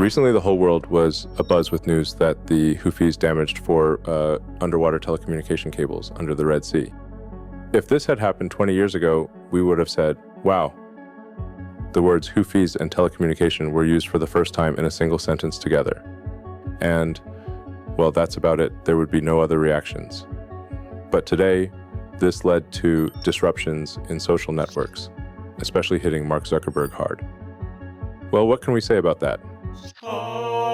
Recently, the whole world was abuzz with news that the Houthis damaged 4 underwater telecommunication cables under the Red Sea. If this had happened 20 years ago, we would have said, wow. The words Houthis and telecommunication were used for the first time in a single sentence together. And, well, that's about it. There would be no other reactions. But today, this led to disruptions in social networks, especially hitting Mark Zuckerberg hard. Well, what can we say about that? Hallelujah.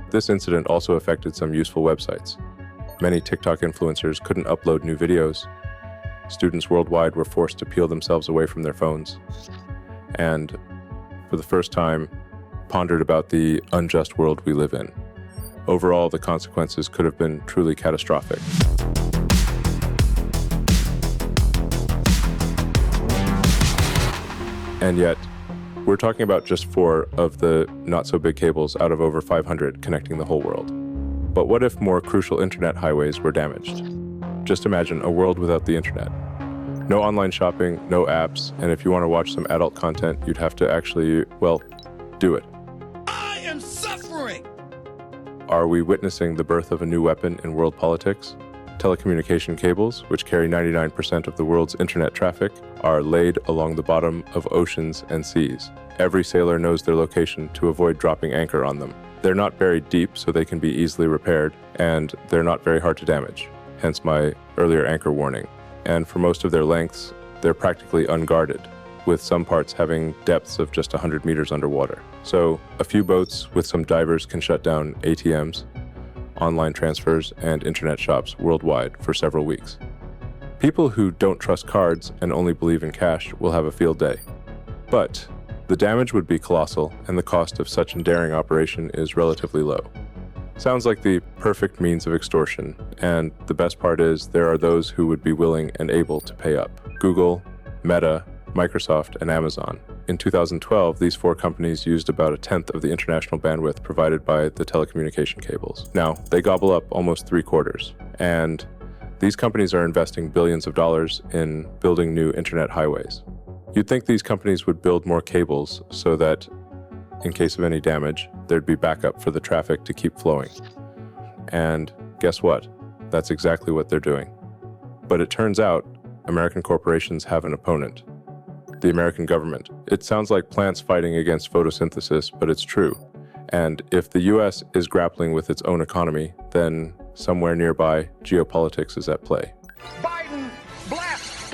This incident also affected some useful websites. Many TikTok influencers couldn't upload new videos. Students worldwide were forced to peel themselves away from their phones. And for the first time, pondered about the unjust world we live in. Overall, the consequences could have been truly catastrophic. And yet, we're talking about just 4 of the not-so-big cables out of over 500 connecting the whole world. But what if more crucial internet highways were damaged? Just imagine a world without the internet. No online shopping, no apps, and if you want to watch some adult content, you'd have to actually, well, do it. I am suffering! Are we witnessing the birth of a new weapon in world politics? Telecommunication cables, which carry 99% of the world's internet traffic, are laid along the bottom of oceans and seas. Every sailor knows their location to avoid dropping anchor on them. They're not buried deep, so they can be easily repaired, and they're not very hard to damage, hence my earlier anchor warning. And for most of their lengths, they're practically unguarded, with some parts having depths of just 100 meters underwater. So a few boats with some divers can shut down ATMs, online transfers, and internet shops worldwide for several weeks. People who don't trust cards and only believe in cash will have a field day. But the damage would be colossal, and the cost of such a daring operation is relatively low. Sounds like the perfect means of extortion, and the best part is there are those who would be willing and able to pay up. Google, Meta, Microsoft, and Amazon. In 2012, these 4 companies used about 1/10 of the international bandwidth provided by the telecommunication cables. Now, they gobble up almost 3/4, and these companies are investing billions of dollars in building new internet highways. You'd think these companies would build more cables so that, in case of any damage, there'd be backup for the traffic to keep flowing. And guess what? That's exactly what they're doing. But it turns out, American corporations have an opponent. The American government. It sounds like plants fighting against photosynthesis, but it's true. And if the US is grappling with its own economy, then somewhere nearby, geopolitics is at play. Biden, blast!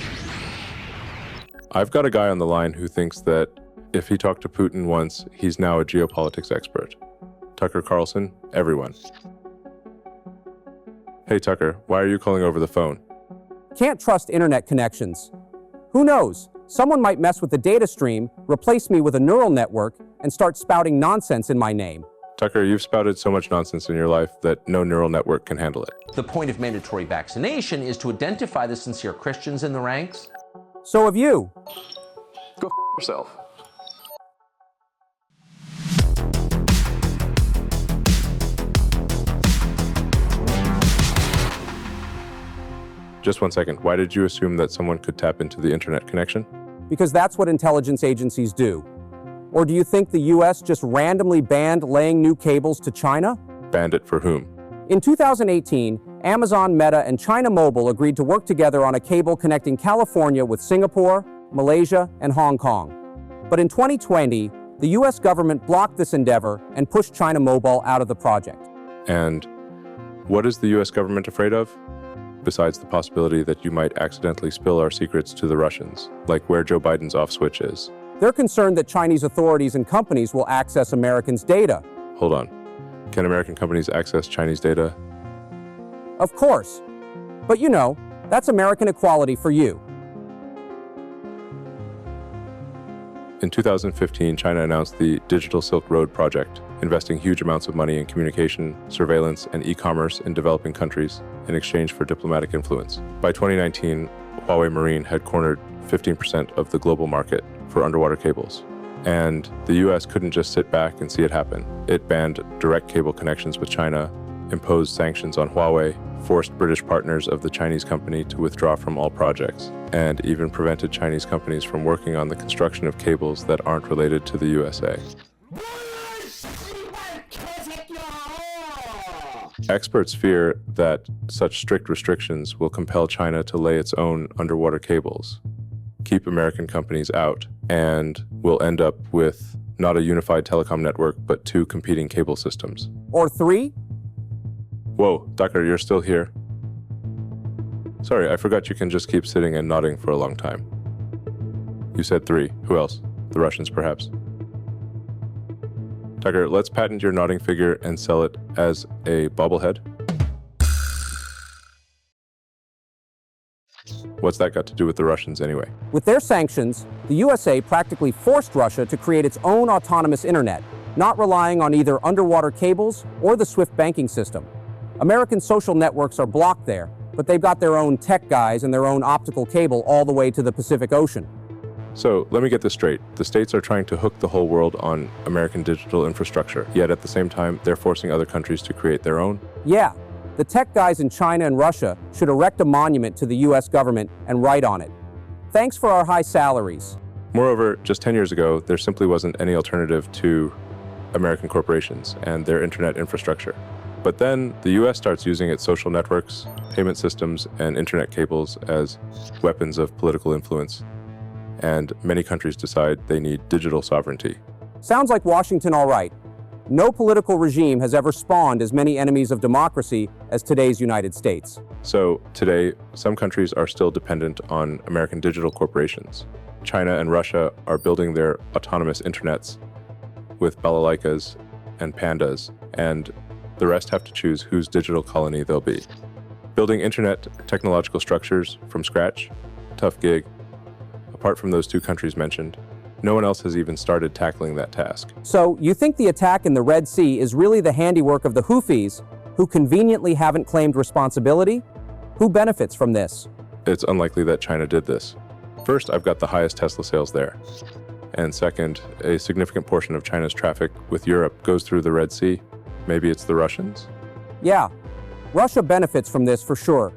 I've got a guy on the line who thinks that if he talked to Putin once, he's now a geopolitics expert. Tucker Carlson, everyone. Hey Tucker, why are you calling over the phone? Can't trust internet connections. Who knows? Someone might mess with the data stream, replace me with a neural network, and start spouting nonsense in my name. Tucker, you've spouted so much nonsense in your life that no neural network can handle it. The point of mandatory vaccination is to identify the sincere Christians in the ranks. So have you. Go f*** yourself. Just one second. Why did you assume that someone could tap into the internet connection? Because that's what intelligence agencies do. Or do you think the US just randomly banned laying new cables to China? Banned it for whom? In 2018, Amazon, Meta, and China Mobile agreed to work together on a cable connecting California with Singapore, Malaysia, and Hong Kong. But in 2020, the US government blocked this endeavor and pushed China Mobile out of the project. And what is the US government afraid of? Besides the possibility that you might accidentally spill our secrets to the Russians, like where Joe Biden's off switch is. They're concerned that Chinese authorities and companies will access Americans' data. Hold on. Can American companies access Chinese data? Of course. But you know, that's American equality for you. In 2015, China announced the Digital Silk Road project, investing huge amounts of money in communication, surveillance, and e-commerce in developing countries in exchange for diplomatic influence. By 2019, Huawei Marine had cornered 15% of the global market for underwater cables. And the US couldn't just sit back and see it happen. It banned direct cable connections with China, imposed sanctions on Huawei, forced British partners of the Chinese company to withdraw from all projects, and even prevented Chinese companies from working on the construction of cables that aren't related to the USA. Experts fear that such strict restrictions will compel China to lay its own underwater cables, keep American companies out, and will end up with not a unified telecom network, but two competing cable systems. Or 3? Whoa, Tucker, you're still here? Sorry, I forgot you can just keep sitting and nodding for a long time. You said 3. Who else? The Russians, perhaps? Tucker, let's patent your nodding figure and sell it as a bobblehead. What's that got to do with the Russians anyway? With their sanctions, the USA practically forced Russia to create its own autonomous internet, not relying on either underwater cables or the SWIFT banking system. American social networks are blocked there, but they've got their own tech guys and their own optical cable all the way to the Pacific Ocean. So let me get this straight. The states are trying to hook the whole world on American digital infrastructure, yet at the same time, they're forcing other countries to create their own? Yeah, the tech guys in China and Russia should erect a monument to the US government and write on it. Thanks for our high salaries. Moreover, just 10 years ago, there simply wasn't any alternative to American corporations and their internet infrastructure. But then the US starts using its social networks, payment systems, and internet cables as weapons of political influence. And many countries decide they need digital sovereignty. Sounds like Washington all right. No political regime has ever spawned as many enemies of democracy as today's United States. So today, some countries are still dependent on American digital corporations. China and Russia are building their autonomous internets with balalaikas and pandas, and the rest have to choose whose digital colony they'll be. Building internet technological structures from scratch, tough gig. Apart from those two countries mentioned, no one else has even started tackling that task. So you think the attack in the Red Sea is really the handiwork of the Houthis, who conveniently haven't claimed responsibility? Who benefits from this? It's unlikely that China did this. First, I've got the highest Tesla sales there. And second, a significant portion of China's traffic with Europe goes through the Red Sea. Maybe it's the Russians? Yeah, Russia benefits from this for sure.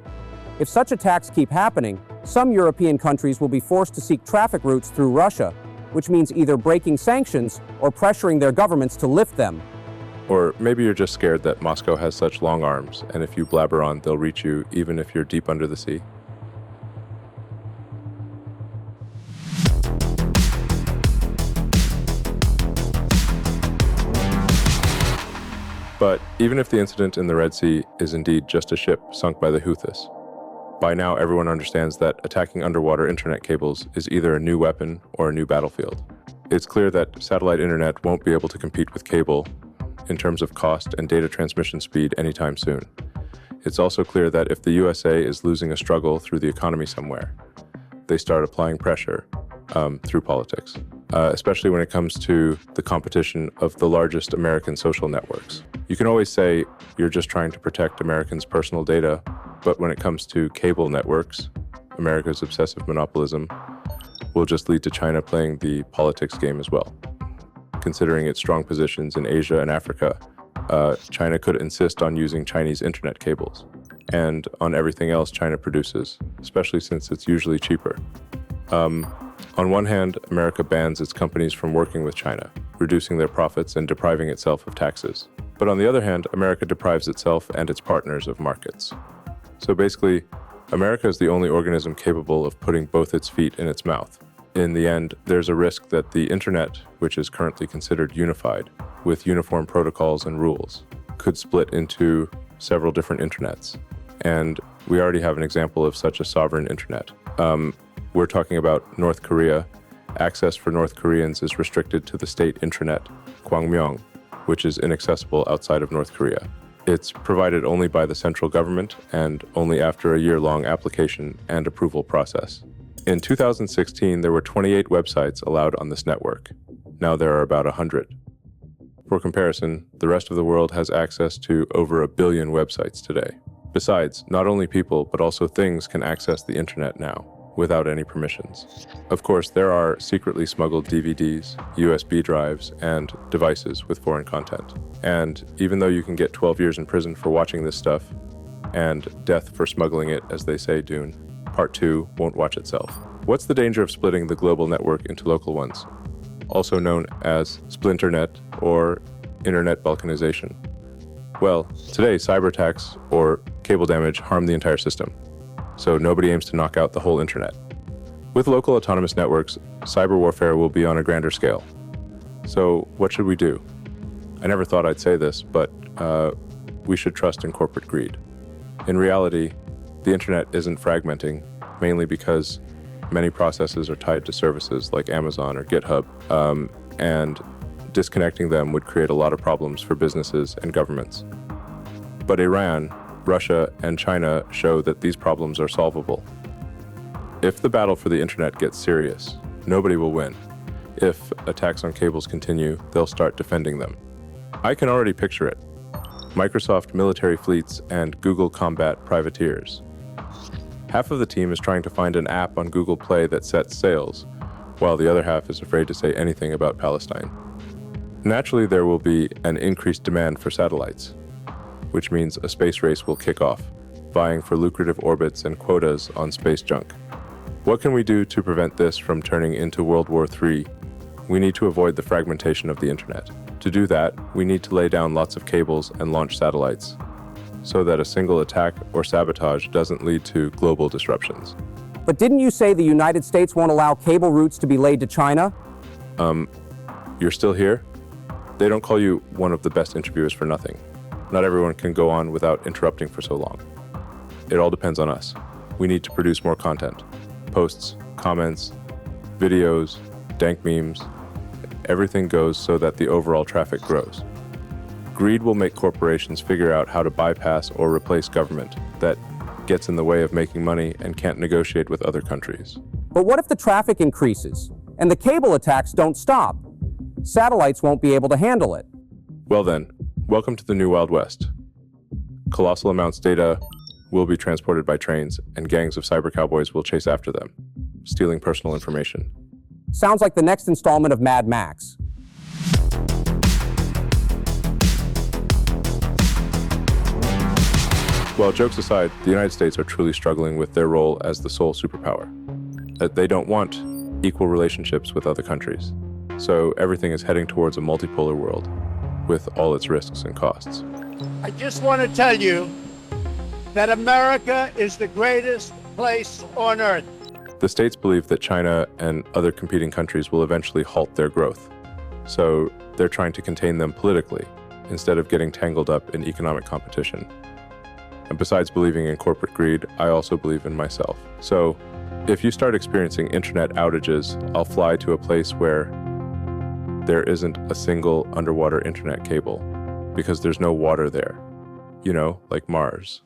If such attacks keep happening, some European countries will be forced to seek traffic routes through Russia, which means either breaking sanctions or pressuring their governments to lift them. Or maybe you're just scared that Moscow has such long arms, and if you blabber on, they'll reach you even if you're deep under the sea. But even if the incident in the Red Sea is indeed just a ship sunk by the Houthis, by now everyone understands that attacking underwater internet cables is either a new weapon or a new battlefield. It's clear that satellite internet won't be able to compete with cable in terms of cost and data transmission speed anytime soon. It's also clear that if the USA is losing a struggle through the economy somewhere, they start applying pressure through politics, especially when it comes to the competition of the largest American social networks. You can always say you're just trying to protect Americans' personal data, but when it comes to cable networks, America's obsessive monopolism will just lead to China playing the politics game as well. Considering its strong positions in Asia and Africa, China could insist on using Chinese internet cables and on everything else China produces, especially since it's usually cheaper. On one hand, America bans its companies from working with China, reducing their profits and depriving itself of taxes. But on the other hand, America deprives itself and its partners of markets. So basically, America is the only organism capable of putting both its feet in its mouth. In the end, there's a risk that the internet, which is currently considered unified, with uniform protocols and rules, could split into several different internets. And we already have an example of such a sovereign internet. We're talking about North Korea. Access for North Koreans is restricted to the state intranet, Kwangmyong, which is inaccessible outside of North Korea. It's provided only by the central government and only after a year-long application and approval process. In 2016, there were 28 websites allowed on this network. Now there are about 100. For comparison, the rest of the world has access to over 1 billion websites today. Besides, not only people, but also things can access the internet now, without any permissions. Of course, there are secretly smuggled DVDs, USB drives, and devices with foreign content. And even though you can get 12 years in prison for watching this stuff, and death for smuggling it, as they say, Dune. Part 2 won't watch itself. What's the danger of splitting the global network into local ones, also known as splinternet or internet balkanization? Well, today cyber attacks or cable damage harm the entire system, so nobody aims to knock out the whole internet. With local autonomous networks, cyber warfare will be on a grander scale. So what should we do? I never thought I'd say this, but we should trust in corporate greed. In reality, the internet isn't fragmenting, mainly because many processes are tied to services like Amazon or GitHub, and disconnecting them would create a lot of problems for businesses and governments. But Iran, Russia, and China show that these problems are solvable. If the battle for the internet gets serious, nobody will win. If attacks on cables continue, they'll start defending them. I can already picture it. Microsoft military fleets and Google combat privateers. Half of the team is trying to find an app on Google Play that sets sails, while the other half is afraid to say anything about Palestine. Naturally, there will be an increased demand for satellites, which means a space race will kick off, vying for lucrative orbits and quotas on space junk. What can we do to prevent this from turning into World War III? We need to avoid the fragmentation of the internet. To do that, we need to lay down lots of cables and launch satellites, so that a single attack or sabotage doesn't lead to global disruptions. But didn't you say the United States won't allow cable routes to be laid to China? You're still here? They don't call you one of the best interviewers for nothing. Not everyone can go on without interrupting for so long. It all depends on us. We need to produce more content. Posts, comments, videos, dank memes. Everything goes so that the overall traffic grows. Greed will make corporations figure out how to bypass or replace government that gets in the way of making money and can't negotiate with other countries. But what if the traffic increases and the cable attacks don't stop? Satellites won't be able to handle it. Well then, welcome to the new Wild West. Colossal amounts of data will be transported by trains, and gangs of cyber cowboys will chase after them, stealing personal information. Sounds like the next installment of Mad Max. Well, jokes aside, the United States are truly struggling with their role as the sole superpower. They don't want equal relationships with other countries. So everything is heading towards a multipolar world with all its risks and costs. I just want to tell you that America is the greatest place on earth. The states believe that China and other competing countries will eventually halt their growth. So they're trying to contain them politically instead of getting tangled up in economic competition. And besides believing in corporate greed, I also believe in myself. So if you start experiencing internet outages, I'll fly to a place where there isn't a single underwater internet cable because there's no water there, like Mars.